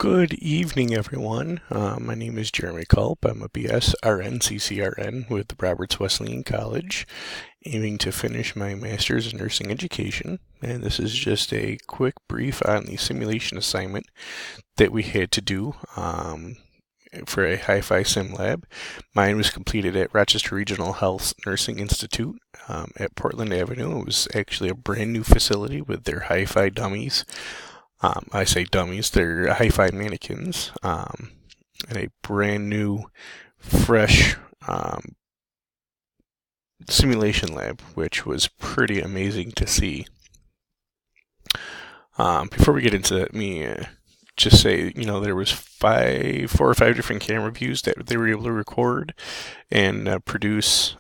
Good evening, everyone. My name is Jeremy Culp. I'm a BS RN CCRN with Roberts Wesleyan College, aiming to finish my Master's in Nursing Education. And this is just a quick brief on the simulation assignment that we had to do for a HIFI Sim lab. Mine was completed at Rochester Regional Health Nursing Institute at Portland Avenue. It was actually a brand new facility with their HIFI dummies. I say dummies, they're HIFI mannequins, and a brand new, fresh simulation lab, which was pretty amazing to see. Before we get into that, let me just say, there was 4 or 5 different camera views that they were able to record and produce.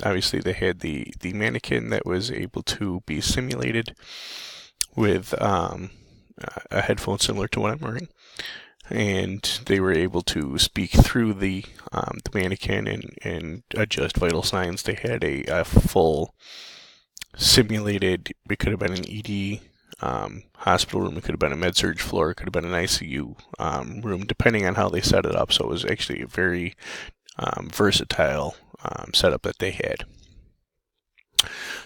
Obviously, they had the mannequin that was able to be simulated with a headphone similar to what I'm wearing, and they were able to speak through the mannequin and adjust vital signs. They had a full simulated, it could have been an ED hospital room, it could have been a med-surg floor, it could have been an ICU room, depending on how they set it up. So it was actually a very versatile setup that they had.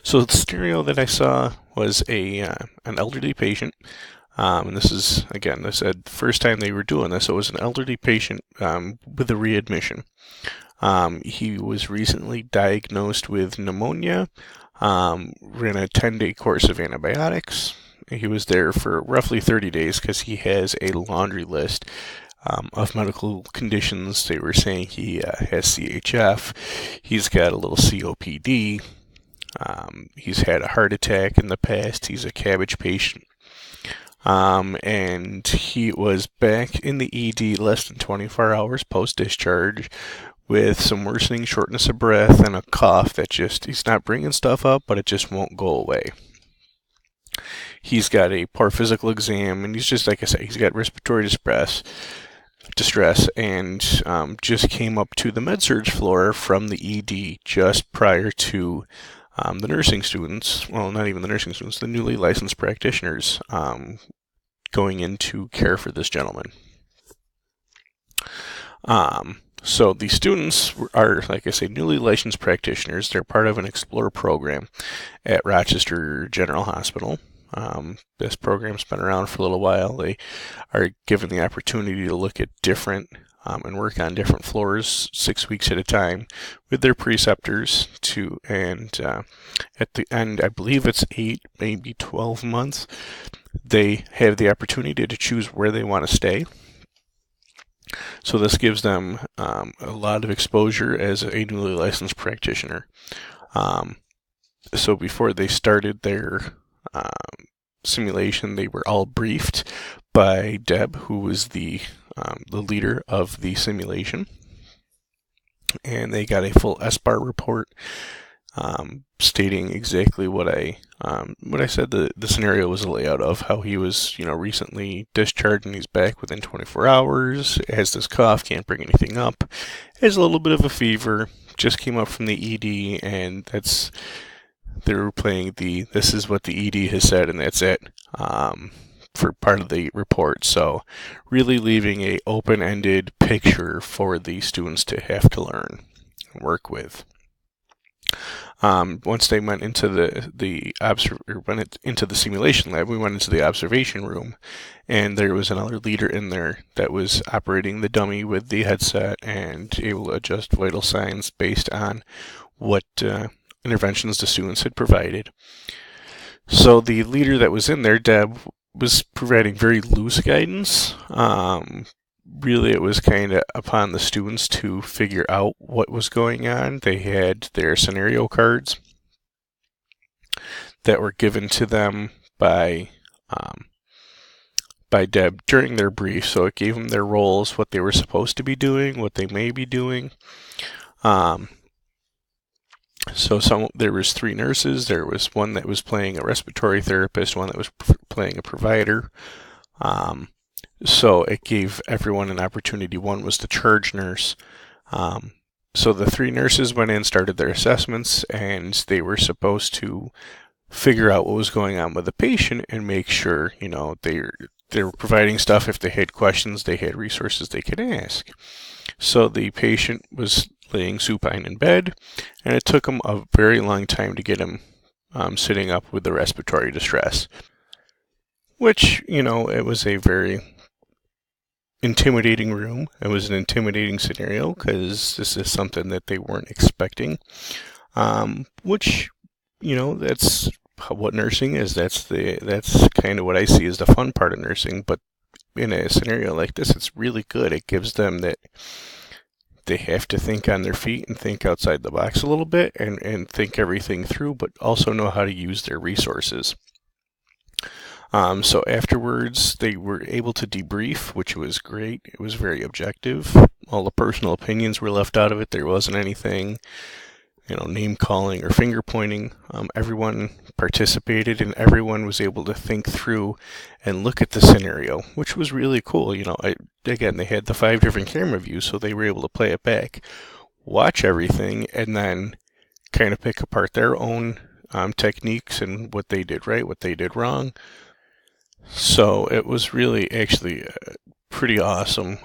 So the scenario that I saw was an elderly patient. And this is, again, they said first time they were doing this, so it was an elderly patient with a readmission. He was recently diagnosed with pneumonia, ran a 10-day course of antibiotics. He was there for roughly 30 days because he has a laundry list of medical conditions. They were saying he has CHF, he's got a little COPD, he's had a heart attack in the past, he's a cabbage patient. And he was back in the ED less than 24 hours post-discharge with some worsening shortness of breath and a cough that he's not bringing stuff up, but it just won't go away. He's got a poor physical exam, and he's just, like I said, he's got respiratory distress, and just came up to the med-surg floor from the ED just prior to the nursing students, well, not even the nursing students, the newly licensed practitioners going into care for this gentleman. So the students are, like I say, newly licensed practitioners. They're part of an Explore program at Rochester General Hospital. This program's been around for a little while. They are given the opportunity to look at different and work on different floors 6 weeks at a time with their preceptors and at the end, I believe it's 8, maybe 12 months, they have the opportunity to choose where they want to stay. So this gives them a lot of exposure as a newly licensed practitioner. So before they started their simulation, they were all briefed by Deb, who was the leader of the simulation, and they got a full SBAR report stating exactly what I said the scenario was a layout of, how he was recently discharged and he's back within 24 hours, has this cough, can't bring anything up, has a little bit of a fever, just came up from the ED, and they were playing this is what the ED has said and that's it for part of the report. So really leaving a open-ended picture for the students to have to learn and work with. Once they went into into the simulation lab, we went into the observation room, and there was another leader in there that was operating the dummy with the headset and able to adjust vital signs based on what interventions the students had provided. So the leader that was in there, Deb, was providing very loose guidance. Really, it was kind of upon the students to figure out what was going on. They had their scenario cards that were given to them by Deb during their brief. So it gave them their roles, what they were supposed to be doing, what they may be doing. So there was 3 nurses. There was one that was playing a respiratory therapist, one that was playing a provider. So it gave everyone an opportunity. One was the charge nurse. So the 3 nurses went in, started their assessments, and they were supposed to figure out what was going on with the patient and make sure, they were providing stuff. If they had questions, they had resources they could ask. So the patient was laying supine in bed, and it took him a very long time to get him sitting up with the respiratory distress, which, it was a very intimidating room. It was an intimidating scenario because this is something that they weren't expecting, which, that's what nursing is. That's kind of what I see as the fun part of nursing. But in a scenario like this, it's really good. It gives them that they have to think on their feet and think outside the box a little bit and think everything through, but also know how to use their resources. So afterwards, they were able to debrief, which was great. It was very objective. All the personal opinions were left out of it. There wasn't anything, name calling or finger pointing. Everyone participated and everyone was able to think through and look at the scenario, which was really cool. Again, they had the 5 different camera views, so they were able to play it back, watch everything, and then kind of pick apart their own techniques and what they did right, what they did wrong. So it was really actually pretty awesome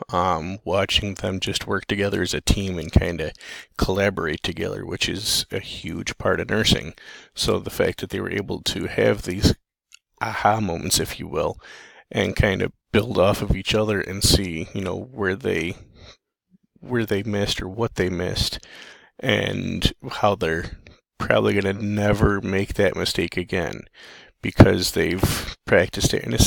watching them just work together as a team and kind of collaborate together, which is a huge part of nursing. So the fact that they were able to have these aha moments, if you will, and kind of build off of each other and see, where they missed or what they missed, and how they're probably going to never make that mistake again, because they've practiced it in a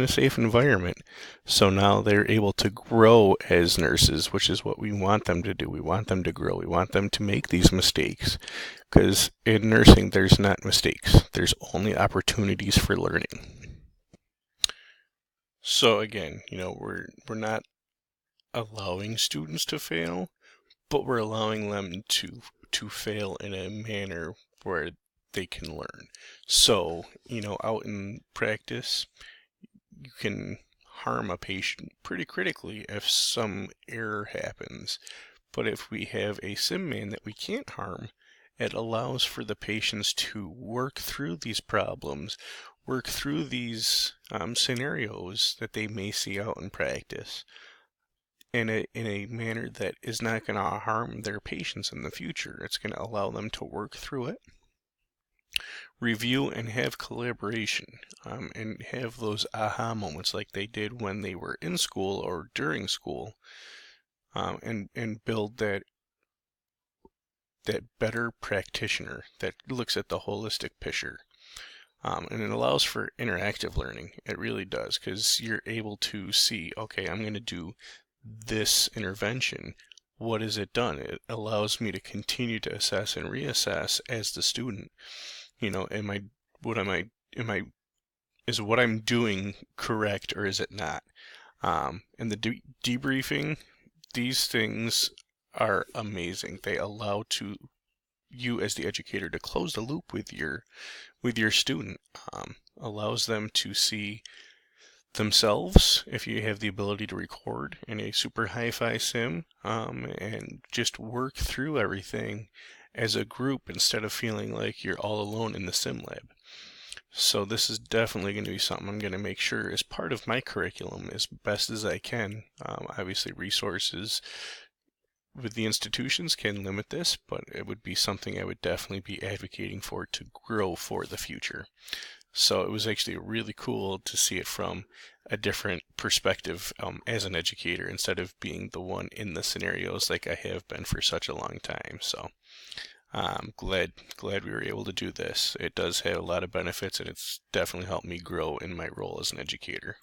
safe environment. So now they're able to grow as nurses, which is what we want them to do. We want them to grow. We want them to make these mistakes, because in nursing there's not mistakes. There's only opportunities for learning. So again, we're not allowing students to fail, but we're allowing them to fail in a manner where they can learn. So, out in practice, you can harm a patient pretty critically if some error happens. But if we have a sim man that we can't harm, it allows for the patients to work through these problems, work through these scenarios that they may see out in practice in a manner that is not going to harm their patients in the future. It's going to allow them to work through it, review, and have collaboration, and have those aha moments like they did when they were in school or during school, and build that better practitioner that looks at the holistic picture. And it allows for interactive learning. It really does, because you're able to see, okay, I'm going to do this intervention. What has it done? It allows me to continue to assess and reassess as the student. Is what I'm doing correct, or is it not? And the debriefing, these things are amazing. They allow you as the educator to close the loop with your student. Allows them to see themselves, if you have the ability to record in a super HIFI sim, and just work through everything as a group instead of feeling like you're all alone in the sim lab. So this is definitely going to be something I'm going to make sure is part of my curriculum as best as I can. Obviously resources with the institutions can limit this, but it would be something I would definitely be advocating for to grow for the future. So it was actually really cool to see it from a different perspective as an educator, instead of being the one in the scenarios like I have been for such a long time. So I'm glad we were able to do this. It does have a lot of benefits, and it's definitely helped me grow in my role as an educator.